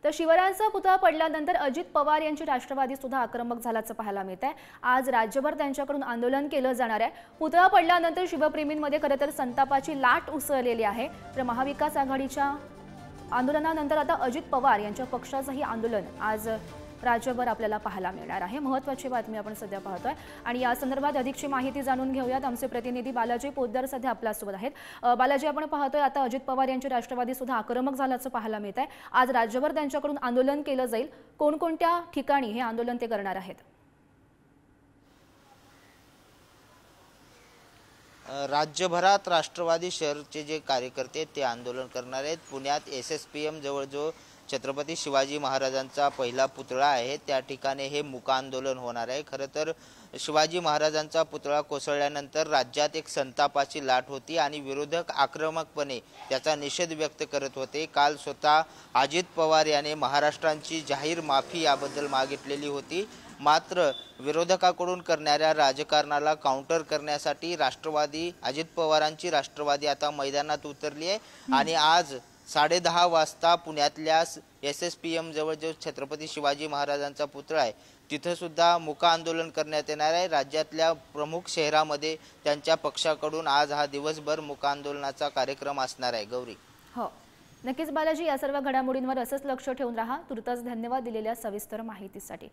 तर शिवरायांचा पुतळा पडल्यानंतर अजित पवार यांची राष्ट्रवादी सुद्धा आक्रमक झाल्याचं पाहायला मिळत आहे। आज राज्यभर त्यांच्याकडून आंदोलन केलं जाणार आहे। पुतळा पडल्यानंतर शिवप्रेमींमध्ये खरं तर संतापाची लाट उसळलेली आहे। तर महाविकास आघाडीच्या आंदोलनानंतर आता अजित पवार यांच्या पक्षाचंही आंदोलन आज राज्यभर आपल्याला पाहायला मिळणार आहे। महत्त्वाची बातमी आपण सध्या पाहतोय आणि या संदर्भात अधिकची माहिती जाणून घेऊयात। आमचे प्रतिनिधी बालाजी पोद्दार सध्या आपल्यासोबत आहेत। बालाजी, आपण पाहतोय आता अजित पवार यांची राष्ट्रवादी सुद्धा आक्रमक झाल्याचं पाहायला मिळत आहे। आज राज्यभर त्यांच्याकडून आंदोलन केलं जाईल। कोणकोणत्या ठिकाणी हे आंदोलन ते करणार आहेत? राज्यभरात राष्ट्रवादी शहरचे जे कार्यकर्ते ते आंदोलन करणार आहेत। पुण्यात SSPM जवळ जो छत्रपती शिवाजी महाराजांचा पहिला पुतळा आहे त्या ठिकाणी हे मूक आंदोलन होणार आहे। खरं तर शिवाजी महाराजांचा पुतळा कोसळल्यानंतर राज्यात एक संतापाची लाट होती आणि विरोधक आक्रमकपणे त्याचा निषेध व्यक्त करत होते। काल स्वतः अजित पवार यांनी महाराष्ट्राची जाहीर माफी याबद्दल मागितलेली होती। मात्र विरोधकाकडून करणाऱ्या राजकारणाला काउंटर करण्यासाठी राष्ट्रवादी अजित पवारांची राष्ट्रवादी आता मैदानात उतरली आहे आणि आज 10:30 वाजता पुण्यातल्या SSPM जवळ जो छत्रपती शिवाजी महाराजांचा पुतळा आहे तिथं सुद्धा मूक आंदोलन करण्यात येणार आहे। राज्यातल्या प्रमुख शहरामध्ये त्यांच्या पक्षाकडून आज हा दिवसभर मूक आंदोलनाचा कार्यक्रम असणार आहे। गौरी, हो, नक्कीच बालाजी, या सर्व घडामोडींवर असंच लक्ष ठेवून राहा। तुर्तास धन्यवाद दिलेल्या सविस्तर माहितीसाठी।